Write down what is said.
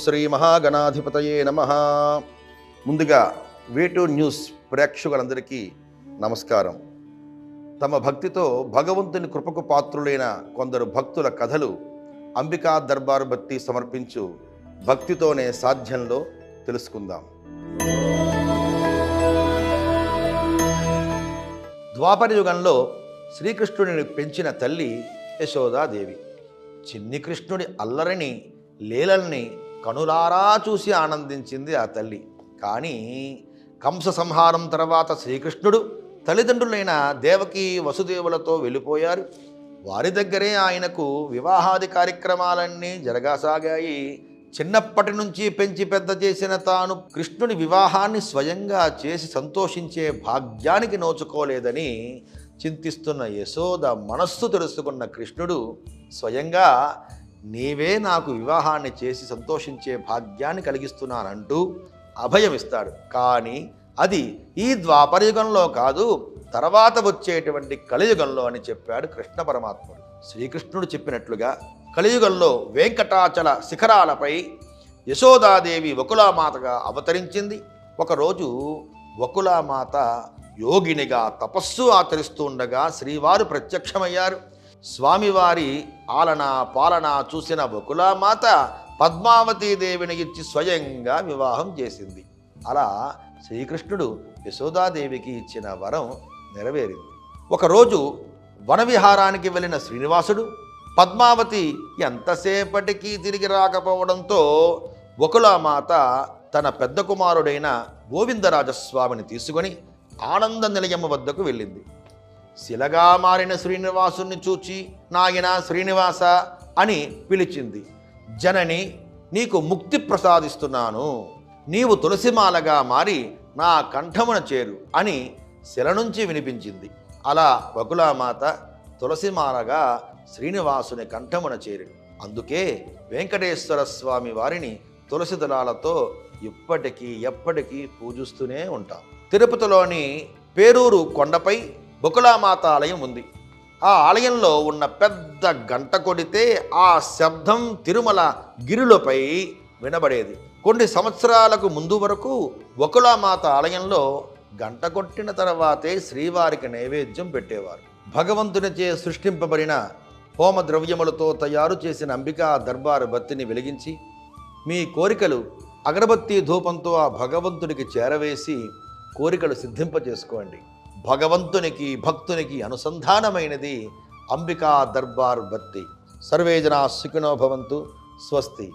శ్రీ మహాగణాధిపతయే నమః. ముందుగా వేటూ న్యూస్ ప్రేక్షకులందరికీ నమస్కారం. తమ భక్తితో భగవంతుని కృపకు పాత్రులైన కొందరు భక్తుల కథలు అంబికా దర్బార్ భక్తి సమర్పించు భక్తితోనే సాధ్యంలో తెలుసుకుందాం. ద్వాపర యుగంలో శ్రీకృష్ణుడిని పెంచిన తల్లి యశోదాదేవి. చిన్ని కృష్ణుడి అల్లరిని లీలల్ని కనులారా చూసి ఆనందించింది ఆ తల్లి. కానీ కంస సంహారం తర్వాత శ్రీకృష్ణుడు తల్లిదండ్రులైన దేవకి వసుదేవులతో వెళ్ళిపోయారు. వారి దగ్గరే ఆయనకు వివాహాది కార్యక్రమాలన్నీ జరగసాగాయి. చిన్నప్పటి నుంచి పెంచి పెద్ద చేసిన తాను కృష్ణుని వివాహాన్ని స్వయంగా చేసి సంతోషించే భాగ్యానికి నోచుకోలేదని చింతిస్తున్న యశోద మనస్సు తెలుసుకున్న కృష్ణుడు స్వయంగా నీవే నాకు వివాహాన్ని చేసి సంతోషించే భాగ్యాన్ని కలిగిస్తున్నానంటూ అభయమిస్తాడు. కానీ అది ఈ ద్వాపరయుగంలో కాదు, తర్వాత వచ్చేటువంటి కలియుగంలో అని చెప్పాడు కృష్ణ పరమాత్ముడు. శ్రీకృష్ణుడు చెప్పినట్లుగా కలియుగంలో వెంకటాచల శిఖరాలపై యశోదాదేవి వకులామాతగా అవతరించింది. ఒకరోజు వకులామాత యోగినిగా తపస్సు ఆచరిస్తూ ఉండగా శ్రీవారు ప్రత్యక్షమయ్యారు. స్వామివారి ఆలన పాలన చూసిన వకులామాత పద్మావతీదేవిని ఇచ్చి స్వయంగా వివాహం చేసింది. అలా శ్రీకృష్ణుడు యశోదాదేవికి ఇచ్చిన వరం నెరవేరింది. ఒకరోజు వనవిహారానికి వెళ్ళిన శ్రీనివాసుడు పద్మావతి ఎంతసేపటికి తిరిగి రాకపోవడంతో వకులామాత తన పెద్ద కుమారుడైన గోవిందరాజస్వామిని తీసుకొని ఆనంద నిలయము వద్దకు వెళ్ళింది. శిలగా మారిన శ్రీనివాసుని చూచి నాయన శ్రీనివాస అని పిలిచింది. జనని, నీకు ముక్తి ప్రసాదిస్తున్నాను, నీవు తులసిమాలగా మారి నా కంఠమున చేరు అని శిల నుంచి వినిపించింది. అలా వకులామాత తులసిమాలగా శ్రీనివాసుని కంఠమున చేరిడు. అందుకే వెంకటేశ్వర స్వామి వారిని తులసి దళాలతో ఇప్పటికీ ఎప్పటికీ పూజిస్తూనే ఉంటాం. తిరుపతిలోని పేరూరు కొండపై వకులామాత ఆలయం ఉంది. ఆ ఆలయంలో ఉన్న పెద్ద గంట కొడితే ఆ శబ్దం తిరుమల గిరులపై వినబడేది. కొన్ని సంవత్సరాలకు ముందు వరకు వకులామాత ఆలయంలో గంట కొట్టిన తర్వాతే శ్రీవారికి నైవేద్యం పెట్టేవారు. భగవంతునిచే సృష్టింపబడిన హోమ ద్రవ్యములతో తయారు చేసిన అంబికా దర్బారు బత్తిని వెలిగించి మీ కోరికలు అగరబత్తి ధూపంతో ఆ భగవంతునికి చేరవేసి కోరికలు సిద్ధింపజేసుకోండి. భగవంతునికి భక్తునికి అనుసంధానమైనది అంబికా దర్బార్ బత్తి. సర్వే జనా సుఖినో భవంతు. స్వస్తి.